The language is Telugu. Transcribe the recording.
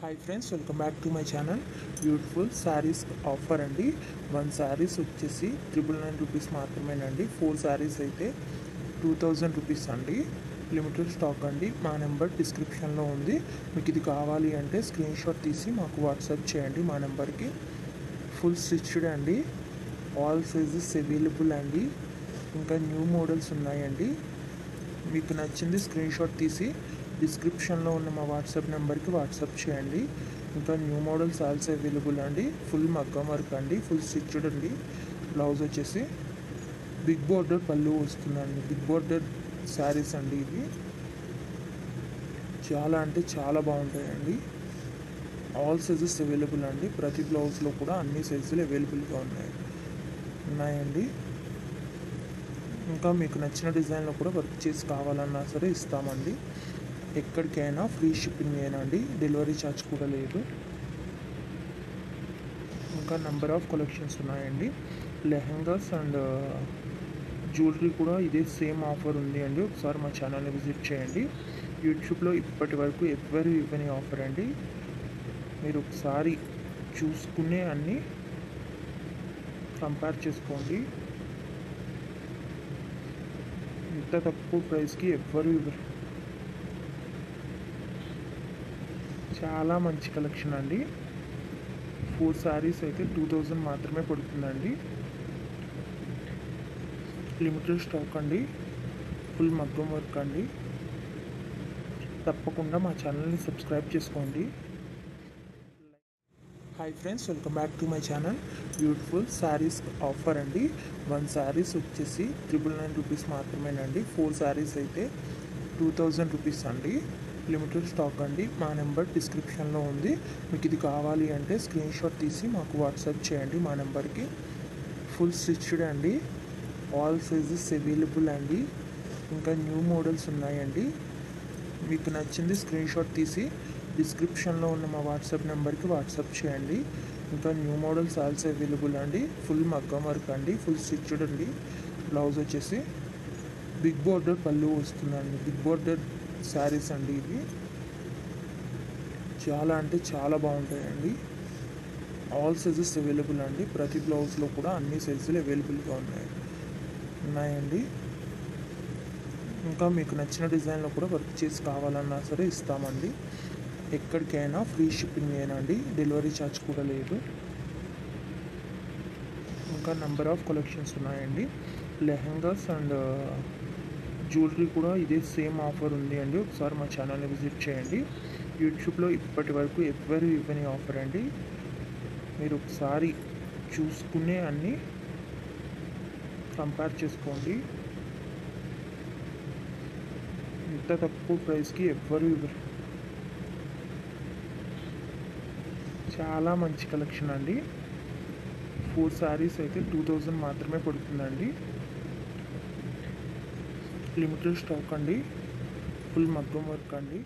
Hi friends, welcome back to my channel. Beautiful saris offer అండి. 1 శారీస్ వచ్చేసి 999 రూపీస్ మాత్రమేనండి. 4 శారీస్ అయితే 2000 రూపీస్ అండి. లిమిటెడ్ స్టాక్ అండి. మా నెంబర్ డిస్క్రిప్షన్లో ఉంది. మీకు ఇది కావాలి అంటే స్క్రీన్ షాట్ తీసి మాకు వాట్సాప్ చేయండి మా నెంబర్కి. ఫుల్ స్టిచ్డ్ అండి. ఆల్ సైజెస్ అవైలబుల్ అండి. ఇంకా న్యూ మోడల్స్ ఉన్నాయండి. మీకు నచ్చింది స్క్రీన్ షాట్ తీసి డిస్క్రిప్షన్లో ఉన్న మా వాట్సాప్ నెంబర్కి వాట్సాప్ చేయండి. ఇంకా న్యూ మోడల్స్ ఆల్సో అవైలబుల్ అండి. ఫుల్ మగ్గం వర్క్ అండి, ఫుల్ స్టిచ్డ్ అండి. బ్లౌజ్ వచ్చేసి బిగ్ బోర్డర్ పళ్ళు వస్తుందండి. బిగ్ బోర్డర్ శారీస్ అండి ఇవి. చాలా అంటే చాలా బాగుంటాయండి. ఆల్ సైజెస్ అవైలబుల్ అండి. ప్రతి బ్లౌజ్లో కూడా అన్ని సైజులు అవైలబుల్గా ఉన్నాయండి. ఇంకా మీకు నచ్చిన డిజైన్లో కూడా వర్క్ చేసి కావాలన్నా సరే ఇస్తామండి. ఎక్కడికైనా ఫ్రీ షిప్పింగ్ ఏనండి. డెలివరీ ఛార్జ్ కూడా లేదు. ఇంకా నెంబర్ ఆఫ్ కలెక్షన్స్ ఉన్నాయండి. లెహంగాస్ అండ్ జ్యువెలరీ కూడా ఇదే సేమ్ ఆఫర్ ఉంది అండి. ఒకసారి మా ఛానల్ని విజిట్ చేయండి. యూట్యూబ్లో ఇప్పటి వరకు ఎవ్వరు ఇవ్వని ఆఫర్ అండి. మీరు ఒకసారి చూసుకునే అన్నీ కంపేర్ చేసుకోండి. ఇంత తక్కువ ప్రైస్కి ఎవ్వరు ఇవ్వరు. చాలా మంచి కలెక్షన్ అండి. 4 శారీస్ అయితే 2000 మాత్రమే పడుతుందండి. లిమిటెడ్ స్టాక్ అండి. ఫుల్ మగ్గం వర్క్ అండి. తప్పకుండా మా ఛానల్ని సబ్స్క్రైబ్ చేసుకోండి. Hi friends, welcome back to my channel. Beautiful saris offer అండి. 1 శారీస్ వచ్చేసి 999 రూపీస్ మాత్రమేనండి. 4 శారీస్ అయితే 2000 రూపీస్ అండి. లిమిటెడ్ స్టాక్ అండి. మా నెంబర్ డిస్క్రిప్షన్లో ఉంది. మీకు ఇది కావాలి అంటే స్క్రీన్ షాట్ తీసి మాకు వాట్సాప్ చేయండి మా నెంబర్కి. ఫుల్ స్టిచ్డ్ అండి. ఆల్ సైజెస్ అవైలబుల్ అండి. ఇంకా న్యూ మోడల్స్ ఉన్నాయండి. మీకు నచ్చింది స్క్రీన్ షాట్ తీసి డిస్క్రిప్షన్లో ఉన్న మా వాట్సాప్ నెంబర్కి వాట్సాప్ చేయండి. ఇంకా న్యూ మోడల్స్ ఆల్సో అవైలబుల్ అండి. ఫుల్ మగ్గం వర్క్ అండి, ఫుల్ స్టిచ్డ్ అండి. బ్లౌజ్ వచ్చేసి బిగ్ బోర్డర్ పళ్ళు వస్తుందండి. బిగ్ బోర్డర్ శారీస్ అండి ఇవి. చాలా అంటే చాలా బాగుంటాయండి. ఆల్ సైజెస్ అవైలబుల్ అండి. ప్రతి బ్లౌజ్లో కూడా అన్ని సైజులు అవైలబుల్గా ఉన్నాయండి. ఇంకా మీకు నచ్చిన డిజైన్లో కూడా వర్క్ చేసి కావాలన్నా సరే ఇస్తామండి. ఎక్కడికైనా ఫ్రీ షిప్పింగ్ ఏనండి. డెలివరీ ఛార్జ్ కూడా లేదు. ఇంకా నెంబర్ ఆఫ్ కలెక్షన్స్ ఉన్నాయండి. లెహంగాస్ అండ్ జ్యువెలరీ కూడా ఇదే సేమ్ ఆఫర్ ఉంది అండి. ఒకసారి మా ఛానల్ని విజిట్ చేయండి. యూట్యూబ్లో ఇప్పటి వరకు ఎవ్వరు ఇవ్వని ఆఫర్ అండి. మీరు ఒకసారి చూసుకునే అన్నీ కంపేర్ చేసుకోండి. ఇంత తక్కువ ప్రైస్కి ఎవ్వరు ఇవ్వరు. చాలా మంచి కలెక్షన్ అండి. 4 శారీస్ అయితే 2000 మాత్రమే పడుతుందండి. లిమిటెడ్ స్టాక్ అండి. ఫుల్ మగ్గం వర్క్ అండి.